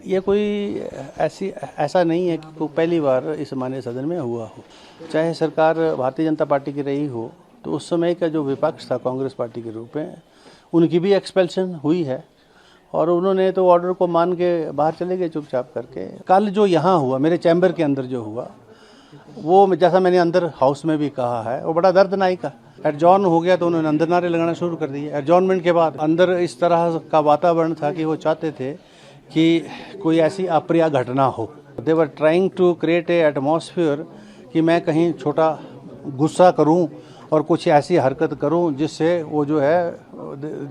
ये कोई ऐसा नहीं है कि कोई पहली बार इस माननीय सदन में हुआ हो। चाहे सरकार भारतीय जनता पार्टी की रही हो, तो उस समय का जो विपक्ष था कांग्रेस पार्टी के रूप में, उनकी भी एक्सपेल्शन हुई है और उन्होंने तो ऑर्डर को मान के बाहर चले गए चुपचाप करके। कल जो यहाँ हुआ, मेरे चैम्बर के अंदर जो हुआ, वो जैसा मैंने अंदर हाउस में भी कहा है, वो बड़ा दर्दनाक है। एडजॉर्न हो गया तो उन्होंने अंदर नारे लगाना शुरू कर दिए। एडजॉर्नमेंट के बाद अंदर इस तरह का वातावरण था कि वो चाहते थे कि कोई ऐसी अप्रिय घटना हो। They were trying to create a atmosphere कि मैं कहीं छोटा गुस्सा करूं और कुछ ऐसी हरकत करूं जिससे वो जो है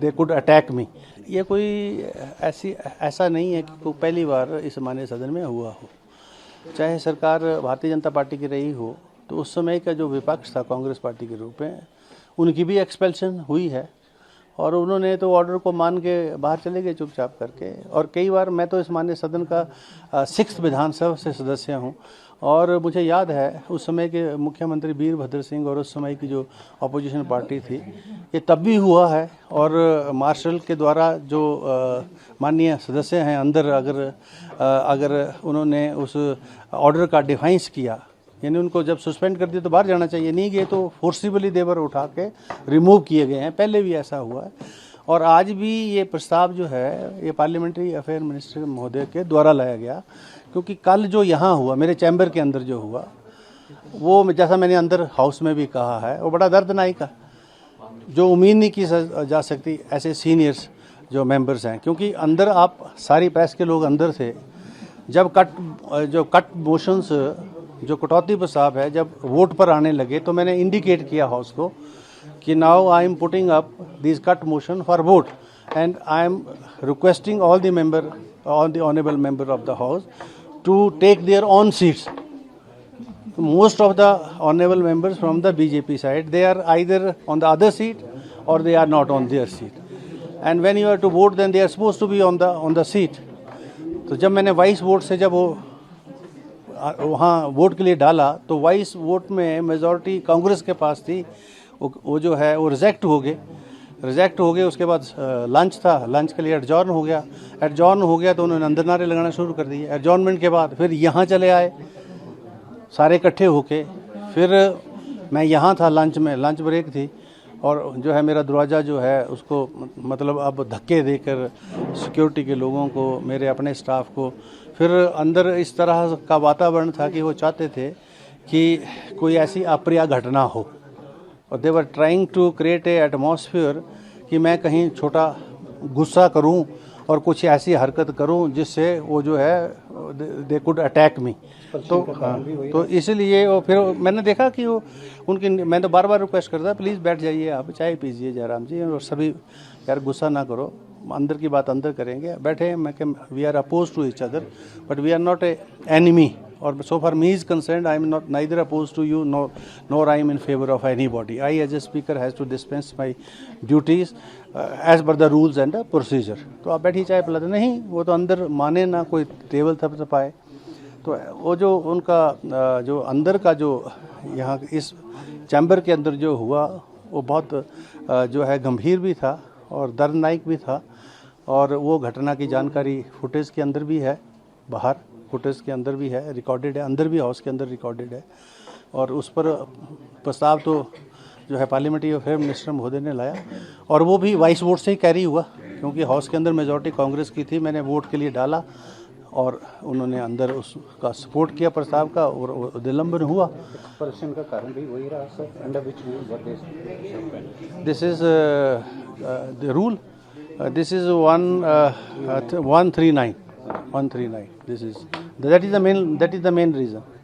दे कुड अटैक मी। ये कोई ऐसा नहीं है कि कोई पहली बार इस माननीय सदन में हुआ हो। चाहे सरकार भारतीय जनता पार्टी की रही हो, तो उस समय का जो विपक्ष था कांग्रेस पार्टी के रूप में, उनकी भी एक्सपेल्शन हुई है और उन्होंने तो ऑर्डर को मान के बाहर चले गए चुपचाप करके। और कई बार मैं तो इस माननीय सदन का 6th विधानसभा से सदस्य हूं और मुझे याद है उस समय के मुख्यमंत्री वीरभद्र सिंह और उस समय की जो अपोजिशन पार्टी थी, ये तब भी हुआ है। और मार्शल के द्वारा जो माननीय सदस्य हैं अंदर, अगर उन्होंने उस ऑर्डर का डिफाइंस किया, यानी उनको जब सस्पेंड कर दिया तो बाहर जाना चाहिए, नहीं गए तो फोर्सिबली देवर उठा के रिमूव किए गए हैं। पहले भी ऐसा हुआ है और आज भी ये प्रस्ताव जो है ये पार्लियामेंट्री अफेयर मिनिस्टर महोदय के द्वारा लाया गया, क्योंकि कल जो यहाँ हुआ, मेरे चैम्बर के अंदर जो हुआ, वो जैसा मैंने अंदर हाउस में भी कहा है, वो बड़ा दर्दनाक है। जो उम्मीद नहीं की जा सकती ऐसे सीनियर्स जो मेंबर्स हैं, क्योंकि अंदर आप सारी प्रेस के लोग अंदर थे। जब कट मोशंस, जो कटौती प्रस्ताव है, जब वोट पर आने लगे तो मैंने इंडिकेट किया हाउस को कि now I am putting up this cut motion for vote and I am requesting all the honourable member of the house to take their on seats. Most of the honorable members from the BJP side, they are either on the other seat or they are not on their seat. And when you are to vote, then they are supposed to be on the seat. तो जब मैंने vice vote से जब वो वहाँ vote के लिए डाला, तो वाइस वोट में मेजॉरिटी कांग्रेस के पास थी। वो जो है वो रिजेक्ट हो गए। उसके बाद लंच था, लंच के लिए एडजॉर्न हो गया तो उन्होंने अंदर नारे लगाना शुरू कर दिए। एडजॉर्नमेंट के बाद फिर यहाँ चले आए सारे इकट्ठे होके। फिर मैं यहाँ था लंच ब्रेक थी और जो है मेरा दरवाज़ा जो है उसको मतलब अब धक्के देकर सिक्योरिटी के लोगों को, मेरे अपने स्टाफ को, फिर अंदर इस तरह का वातावरण था कि वो चाहते थे कि कोई ऐसी अप्रिय घटना हो और they were trying to create a atmosphere कि मैं कहीं छोटा गुस्सा करूं और कुछ ऐसी हरकत करूं जिससे वो जो है दे कुड अटैक मी। तो इसलिए वो फिर मैंने देखा कि वो मैं तो बार रिक्वेस्ट करता, प्लीज़ बैठ जाइए, आप चाय पीजिए जयराम जी, और सभी यार गुस्सा ना करो, अंदर की बात अंदर करेंगे, बैठे। मैं we are oppose to each other but we are not a enemy. और so far me is concerned, I am not neither opposed to you nor I am in favor of anybody. I as a speaker has to dispense my duties as per the rules and the procedure. तो आप बैठी चाय पिलाते नहीं, वो तो अंदर माने ना कोई टेबल थपथपाए। तो वो जो उनका जो अंदर का जो यहाँ इस चैम्बर के अंदर जो हुआ, वो बहुत जो है गंभीर भी था और दर्दनाक भी था। और वो घटना की जानकारी फुटेज के अंदर भी है, बाहर फुटेज के अंदर भी है, रिकॉर्डेड है, अंदर भी हाउस के अंदर रिकॉर्डेड है। और उस पर प्रस्ताव तो जो है पार्लियामेंट्री अफेयर मिनिस्टर महोदय ने लाया और वो भी वाइस वोट से ही कैरी हुआ, क्योंकि हाउस के अंदर मेजॉरिटी कांग्रेस की थी। मैंने वोट के लिए डाला और उन्होंने अंदर उसका सपोर्ट किया प्रस्ताव का और निलंबन हुआ। एक्सपल्शन का कारण भी वही रहा sir, under which this is the rule, this is 139 139। That is the main reason.